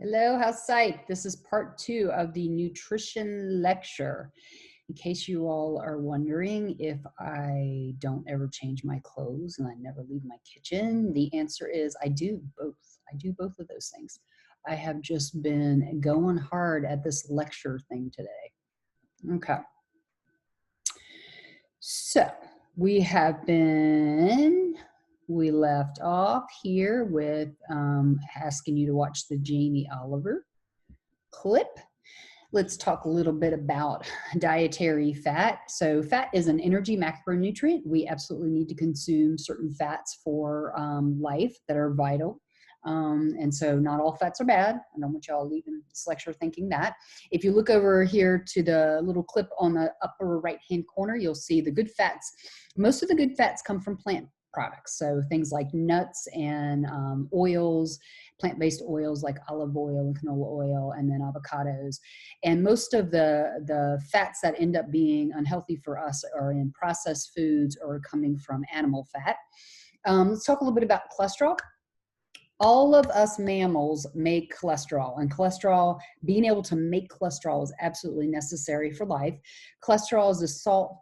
Hello, how's sight? This is part 2 of the nutrition lecture. In case you all are wondering if I don't ever change my clothes and I never leave my kitchen, the answer is I do both. I do both of those things. I have just been going hard at this lecture thing today. Okay. So we left off here with asking you to watch the Jamie Oliver clip. Let's talk a little bit about dietary fat. So fat is an energy macronutrient. We absolutely need to consume certain fats for life that are vital. And so not all fats are bad. I don't want y'all leaving this lecture thinking that. If you look over here to the little clip on the upper right-hand corner, you'll see the good fats. Most of the good fats come from plant products. So things like nuts and oils, plant-based oils like olive oil and canola oil, and then avocados. And most of the fats that end up being unhealthy for us are in processed foods or coming from animal fat. Let's talk a little bit about cholesterol. All of us mammals make cholesterol, and cholesterol, being able to make cholesterol is absolutely necessary for life. Cholesterol is a salt,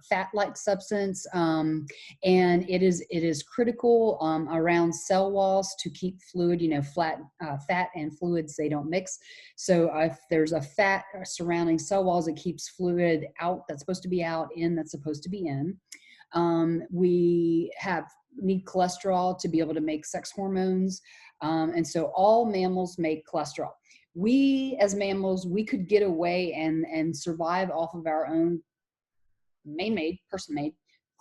fat-like substance, and it is critical around cell walls to keep fluid, fat and fluids, they don't mix. So if there's a fat surrounding cell walls, it keeps fluid out that's supposed to be out, in that's supposed to be in. We need cholesterol to be able to make sex hormones. And so all mammals make cholesterol. We as mammals, we could get away and survive off of our own man-made, person-made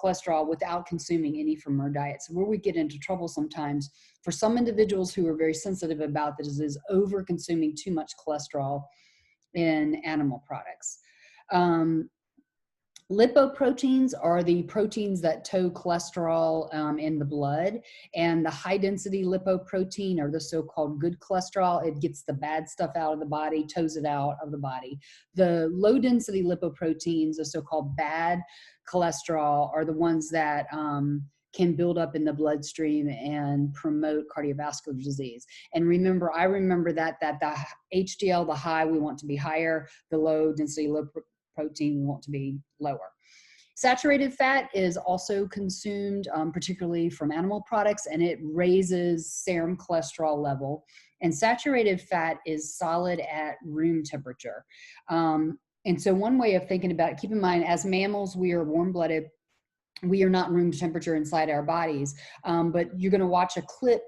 cholesterol without consuming any from our diet. So where we get into trouble sometimes, for some individuals who are very sensitive about this, is over consuming too much cholesterol in animal products. Lipoproteins are the proteins that tow cholesterol in the blood, and the high density lipoprotein, or the so-called good cholesterol, it gets the bad stuff out of the body, tows it out of the body. The low density lipoproteins, the so-called bad cholesterol, are the ones that can build up in the bloodstream and promote cardiovascular disease. And remember, I remember that the HDL, the high, we want to be higher, the low density lipoprotein we want to be lower. Saturated fat is also consumed, particularly from animal products, and it raises serum cholesterol level. And saturated fat is solid at room temperature. And so one way of thinking about it, keep in mind, as mammals, we are warm-blooded. We are not room temperature inside our bodies, but you're going to watch a clip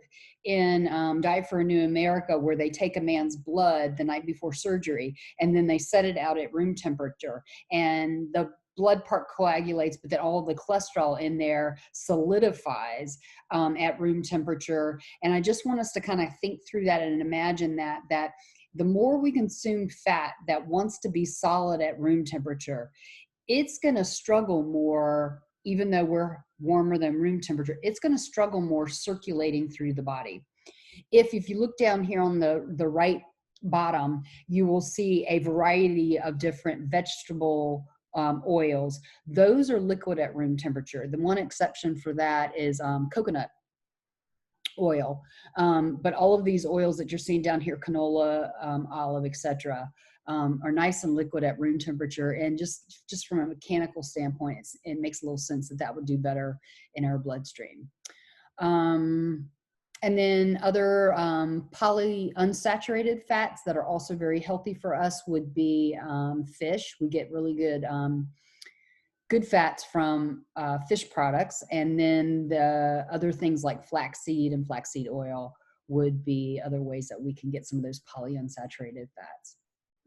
in Diet for a New America where they take a man's blood the night before surgery and then they set it out at room temperature, and the blood part coagulates, but then all of the cholesterol in there solidifies at room temperature. And I just want us to kind of think through that and imagine that the more we consume fat that wants to be solid at room temperature, it's going to struggle more. Even though we're warmer than room temperature, it's going to struggle more circulating through the body. If you look down here on the right bottom, you will see a variety of different vegetable oils. Those are liquid at room temperature. The one exception for that is coconut oil. But all of these oils that you're seeing down here, canola, olive, etc., are nice and liquid at room temperature. And just from a mechanical standpoint, it makes a little sense that would do better in our bloodstream. And then other polyunsaturated fats that are also very healthy for us would be fish. We get really good fats from fish products. And then the other things like flaxseed and flaxseed oil would be other ways that we can get some of those polyunsaturated fats.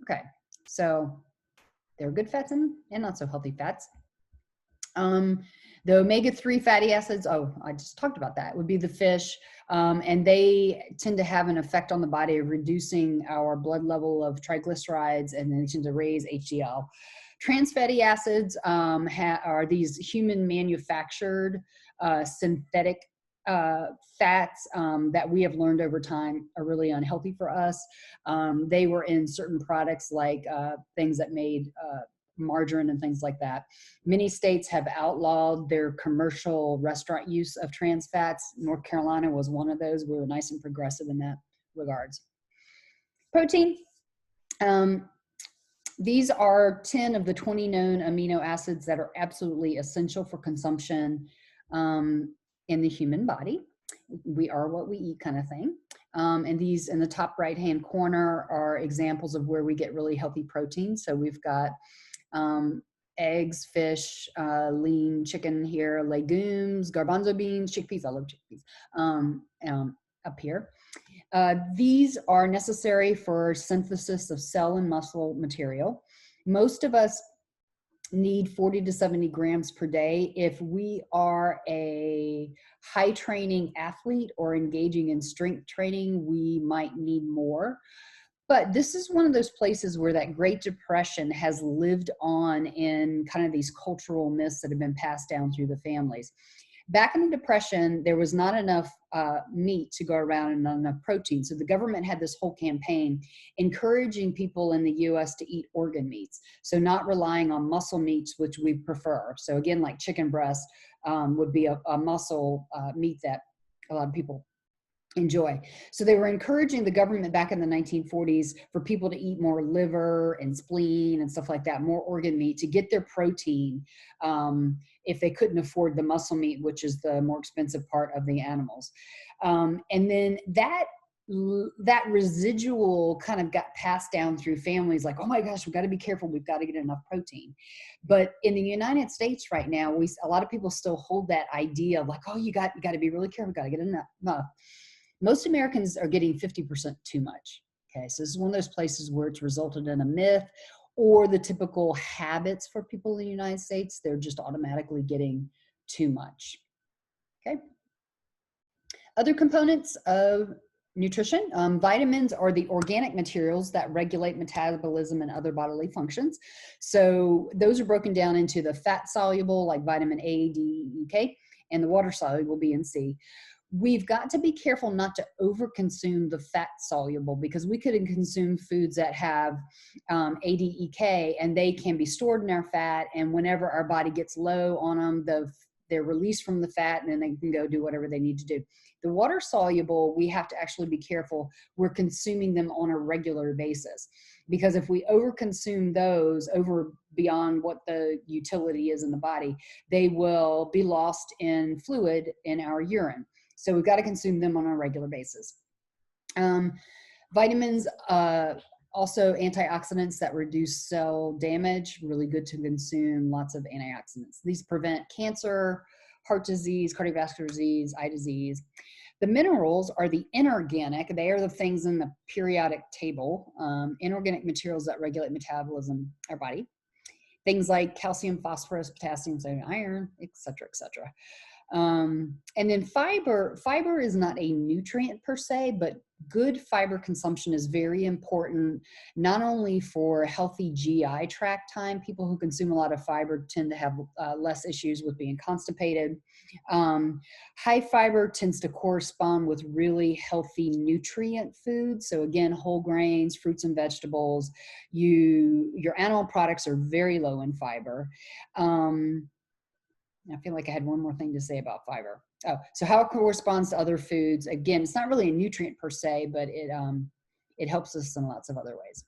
Okay, so there are good fats and not so healthy fats. The omega-3 fatty acids, I just talked about that, would be the fish, and they tend to have an effect on the body of reducing our blood level of triglycerides, and they tend to raise HDL. Trans fatty acids are these human manufactured synthetic fats that we have learned over time are really unhealthy for us. They were in certain products like things that made margarine and things like that. Many states have outlawed their commercial restaurant use of trans fats. North Carolina was one of those. We were nice and progressive in that regards. Protein. These are 10 of the 20 known amino acids that are absolutely essential for consumption in the human body. We are what we eat, kind of thing. And these in the top right-hand corner are examples of where we get really healthy protein. So we've got eggs, fish, lean chicken here, legumes, garbanzo beans, chickpeas. I love chickpeas up here. These are necessary for synthesis of cell and muscle material. Most of us need 40 to 70 grams per day. If we are a high training athlete or engaging in strength training, we might need more. But this is one of those places where that Great Depression has lived on in kind of these cultural myths that have been passed down through the families. Back in the Depression, there was not enough meat to go around and not enough protein. So the government had this whole campaign encouraging people in the US to eat organ meats. So not relying on muscle meats, which we prefer. So again, like chicken breast would be a muscle meat that a lot of people enjoy. So they were encouraging the government back in the 1940s for people to eat more liver and spleen and stuff like that, more organ meat to get their protein if they couldn't afford the muscle meat, which is the more expensive part of the animals. And then that residual kind of got passed down through families like, oh my gosh, we've got to be careful. We've got to get enough protein. But in the United States right now, a lot of people still hold that idea of like, oh, you got to be really careful. Got to get enough. Most Americans are getting 50% too much. Okay, so this is one of those places where it's resulted in a myth or the typical habits for people in the United States. They're just automatically getting too much. Okay. Other components of nutrition. Vitamins are the organic materials that regulate metabolism and other bodily functions. So those are broken down into the fat soluble, like vitamin A, D, E, K, and the water soluble, B and C. We've got to be careful not to overconsume the fat soluble because we could consume foods that have ADEK and they can be stored in our fat. And whenever our body gets low on them, they're released from the fat and then they can go do whatever they need to do. The water soluble, we have to actually be careful. We're consuming them on a regular basis because if we overconsume those over beyond what the utility is in the body, they will be lost in fluid in our urine. So we've got to consume them on a regular basis. Vitamins, also antioxidants that reduce cell damage, really good to consume, lots of antioxidants. These prevent cancer, heart disease, cardiovascular disease, eye disease. The minerals are the inorganic, they are the things in the periodic table, inorganic materials that regulate metabolism in our body. Things like calcium, phosphorus, potassium, sodium, iron, et cetera, et cetera. And then fiber is not a nutrient per se, but good fiber consumption is very important, not only for healthy GI tract time. People who consume a lot of fiber tend to have less issues with being constipated. High fiber tends to correspond with really healthy nutrient foods. So again, whole grains, fruits and vegetables. Your animal products are very low in fiber. I feel like I had one more thing to say about fiber. Oh, so how it corresponds to other foods. Again, it's not really a nutrient per se, but it helps us in lots of other ways.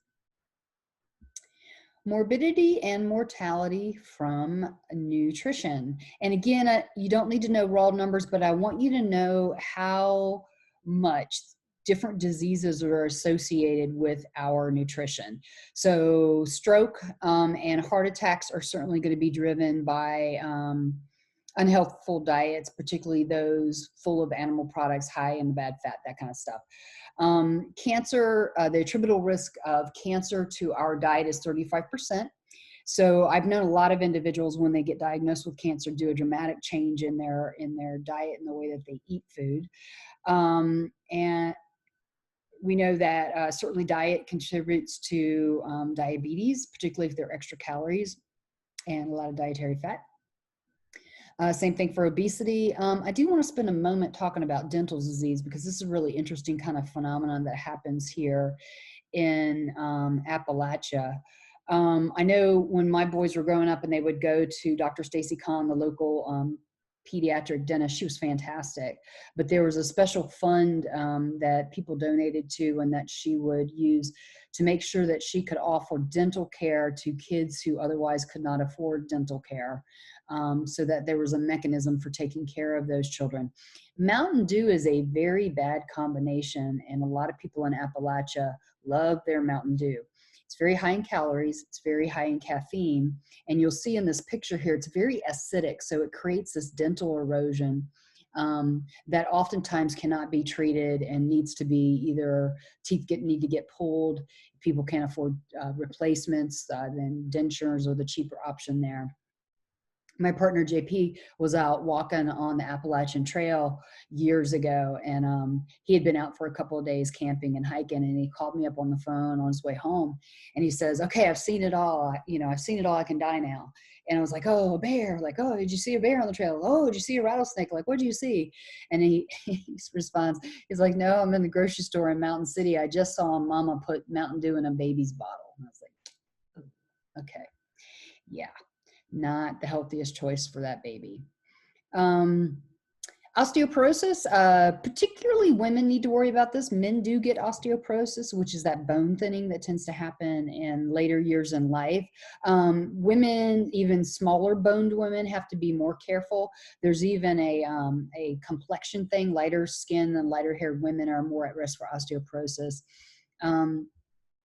Morbidity and mortality from nutrition. And again, you don't need to know raw numbers, but I want you to know how much different diseases are associated with our nutrition. So stroke and heart attacks are certainly going to be driven by unhealthful diets, particularly those full of animal products, high in bad fat, that kind of stuff. Cancer, the attributable risk of cancer to our diet is 35%. So I've known a lot of individuals when they get diagnosed with cancer do a dramatic change in their diet and the way that they eat food. And we know that certainly diet contributes to diabetes, particularly if they're extra calories and a lot of dietary fat. Same thing for obesity. I do want to spend a moment talking about dental disease because this is a really interesting kind of phenomenon that happens here in Appalachia. I know when my boys were growing up and they would go to Dr. Stacy Kahn, the local pediatric dentist. She was fantastic, but there was a special fund that people donated to and that she would use to make sure that she could offer dental care to kids who otherwise could not afford dental care, so that there was a mechanism for taking care of those children. Mountain Dew is a very bad combination, and a lot of people in Appalachia love their Mountain Dew. It's very high in calories, it's very high in caffeine, and you'll see in this picture here, it's very acidic, so it creates this dental erosion that oftentimes cannot be treated and needs to be either need to get pulled. If people can't afford replacements, then dentures are the cheaper option there. My partner JP was out walking on the Appalachian Trail years ago, and he had been out for a couple of days camping and hiking, and he called me up on the phone on his way home, and he says, "Okay, I've seen it all. I've seen it all. I can die now." And I was like, "Oh, a bear!" Like, "Oh, did you see a bear on the trail?" "Oh, did you see a rattlesnake?" Like, "What did you see?" And he responds, he's like, "No, I'm in the grocery store in Mountain City. I just saw Mama put Mountain Dew in a baby's bottle." And I was like, "Oh, okay, yeah." Not the healthiest choice for that baby. Osteoporosis, particularly women need to worry about this. Men do get osteoporosis, which is that bone thinning that tends to happen in later years in life. Women, even smaller boned women, have to be more careful. There's even a complexion thing. Lighter skin and lighter haired women are more at risk for osteoporosis.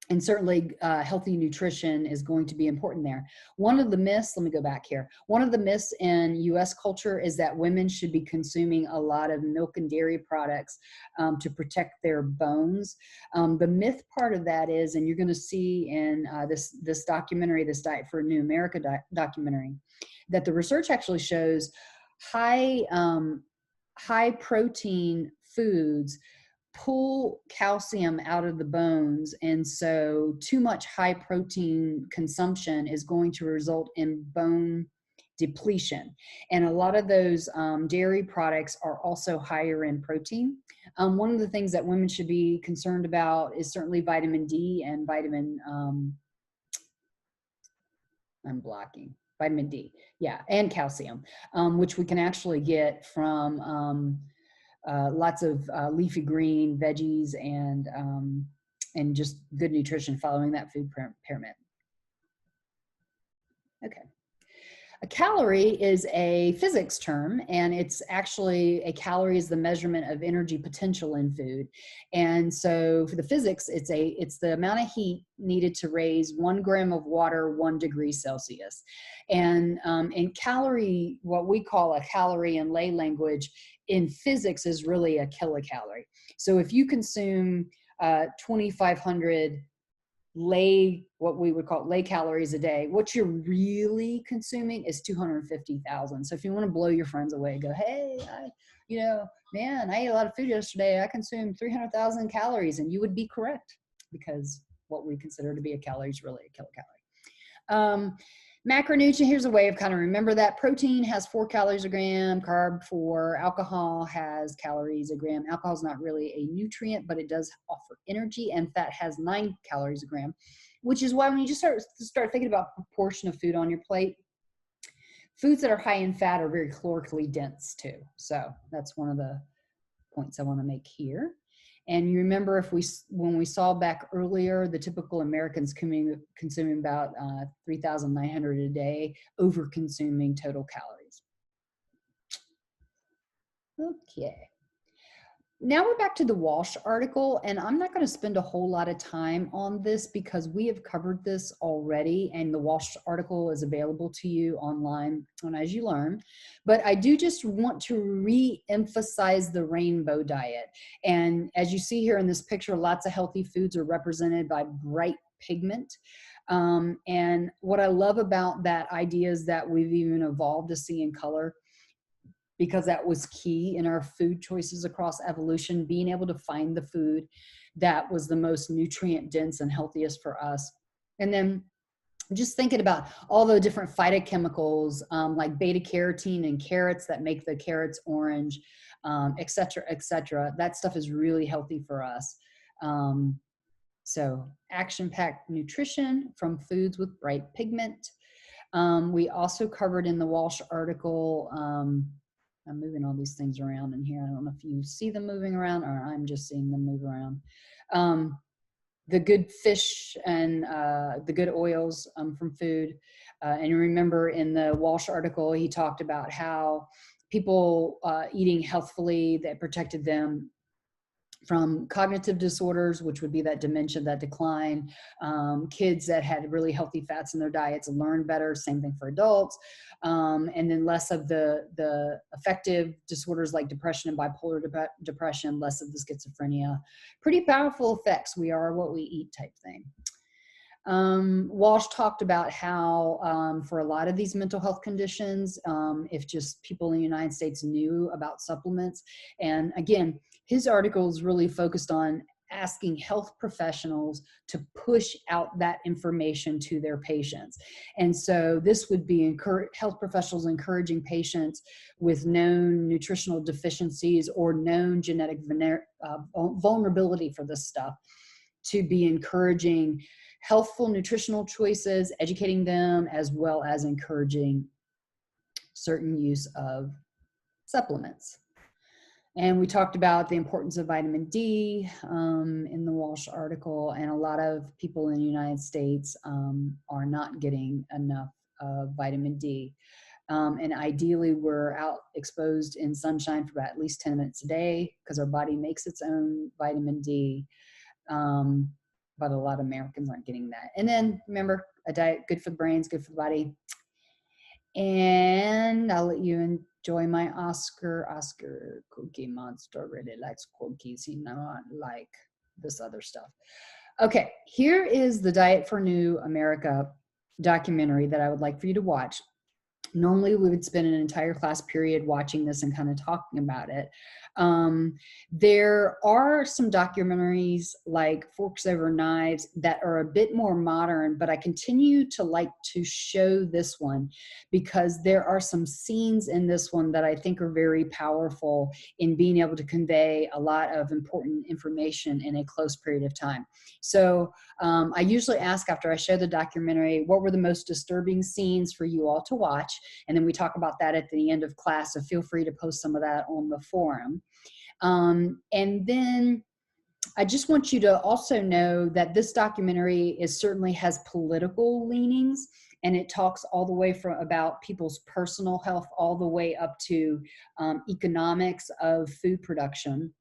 And certainly healthy nutrition is going to be important there. One of the myths, let me go back here. One of the myths in US culture is that women should be consuming a lot of milk and dairy products to protect their bones. The myth part of that is, and you're gonna see in this documentary, this Diet for a New America documentary, that the research actually shows high protein foods pull calcium out of the bones, and so too much high protein consumption is going to result in bone depletion. And a lot of those dairy products are also higher in protein. One of the things that women should be concerned about is certainly vitamin D and vitamin D, yeah, and calcium, which we can actually get from lots of leafy green veggies and just good nutrition following that food pyramid. Okay. A calorie is a physics term, and it's actually, a calorie is the measurement of energy potential in food. And so for the physics, it's the amount of heat needed to raise 1 gram of water 1 degree Celsius. And in calorie, what we call a calorie in lay language, in physics is really a kilocalorie. So if you consume 2,500 what we would call lay calories a day, what you're really consuming is 250,000. So if you want to blow your friends away, go, "Hey, man, I ate a lot of food yesterday. I consumed 300,000 calories," and you would be correct, because what we consider to be a calorie is really a kilocalorie. Macronutrient, here's a way of kind of remember that. Protein has 4 calories a gram, carb 4, alcohol has calories a gram. Alcohol is not really a nutrient, but it does offer energy, and fat has 9 calories a gram, which is why when you just start thinking about proportion of food on your plate, foods that are high in fat are very calorically dense too. So that's one of the points I want to make here. And you remember, when we saw back earlier, the typical Americans consuming about 3,900 a day, over consuming total calories. Okay. Now we're back to the Walsh article, and I'm not going to spend a whole lot of time on this because we have covered this already, and the Walsh article is available to you online on As You Learn. But I do just want to re-emphasize the rainbow diet. And as you see here in this picture, lots of healthy foods are represented by bright pigment. And what I love about that idea is that we've even evolved to see in color, because that was key in our food choices across evolution, being able to find the food that was the most nutrient dense and healthiest for us. And then just thinking about all the different phytochemicals, like beta carotene in carrots that make the carrots orange, et cetera, et cetera. That stuff is really healthy for us. So action-packed nutrition from foods with bright pigment. We also covered in the Walsh article, I'm moving all these things around in here. I don't know if you see them moving around or I'm just seeing them move around. The good fish and the good oils from food. And remember in the Walsh article, he talked about how people eating healthfully, that protected them from cognitive disorders, which would be that dementia, that decline. Kids that had really healthy fats in their diets learn better, same thing for adults. And then less of the affective disorders like depression and bipolar depression, less of the schizophrenia. Pretty powerful effects. We are what we eat type thing. Walsh talked about how for a lot of these mental health conditions, if just people in the United States knew about supplements, and again, his article is really focused on asking health professionals to push out that information to their patients. And so this would be health professionals encouraging patients with known nutritional deficiencies or known genetic vulnerability for this stuff to be encouraging healthful nutritional choices, educating them, as well as encouraging certain use of supplements. And we talked about the importance of vitamin D in the Walsh article, and a lot of people in the United States are not getting enough vitamin D. And ideally, we're out exposed in sunshine for about at least 10 minutes a day because our body makes its own vitamin D. But a lot of Americans aren't getting that. And then remember, a diet good for the brains, good for the body. And I'll let you enjoy my Oscar Cookie Monster really likes cookies. He not like this other stuff. Okay, here is the Diet for New America documentary that I would like for you to watch. Normally we would spend an entire class period watching this and kind of talking about it. There are some documentaries like Forks Over Knives that are a bit more modern, but I continue to like to show this one because there are some scenes in this one that I think are very powerful in being able to convey a lot of important information in a close period of time. So I usually ask after I show the documentary, what were the most disturbing scenes for you all to watch? And then we talk about that at the end of class. So feel free to post some of that on the forum. And then I just want you to also know that this documentary certainly has political leanings, and it talks all the way from about people's personal health all the way up to economics of food production.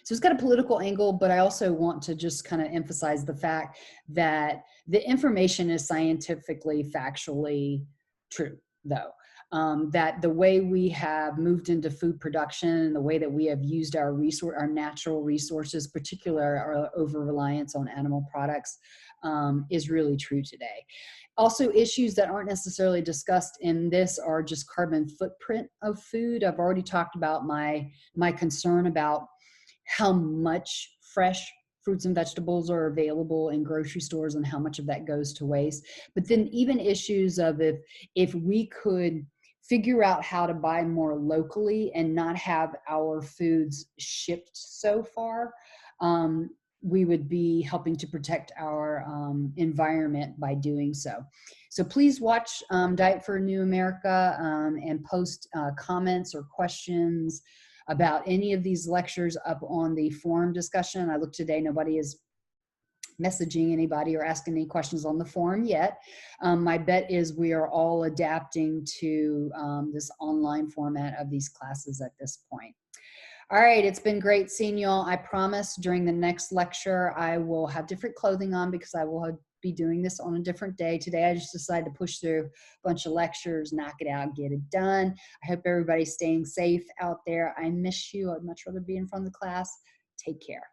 So it's got a political angle, but I also want to just kind of emphasize the fact that the information is scientifically, factually true, though. That the way we have moved into food production, the way that we have used our natural resources, particularly our over-reliance on animal products, is really true today. Also, issues that aren't necessarily discussed in this are just carbon footprint of food. I've already talked about my concern about how much fresh fruits and vegetables are available in grocery stores and how much of that goes to waste. But then even issues of if we could figure out how to buy more locally and not have our foods shipped so far, we would be helping to protect our environment by doing so. So please watch Diet for a New America and post comments or questions about any of these lectures up on the forum discussion. I looked today, nobody is messaging anybody or asking any questions on the forum yet. My bet is we are all adapting to this online format of these classes at this point. All right, it's been great seeing you all. I promise during the next lecture, I will have different clothing on because I will be doing this on a different day. Today, I just decided to push through a bunch of lectures, knock it out, get it done. I hope everybody's staying safe out there. I miss you. I'd much rather be in front of the class. Take care.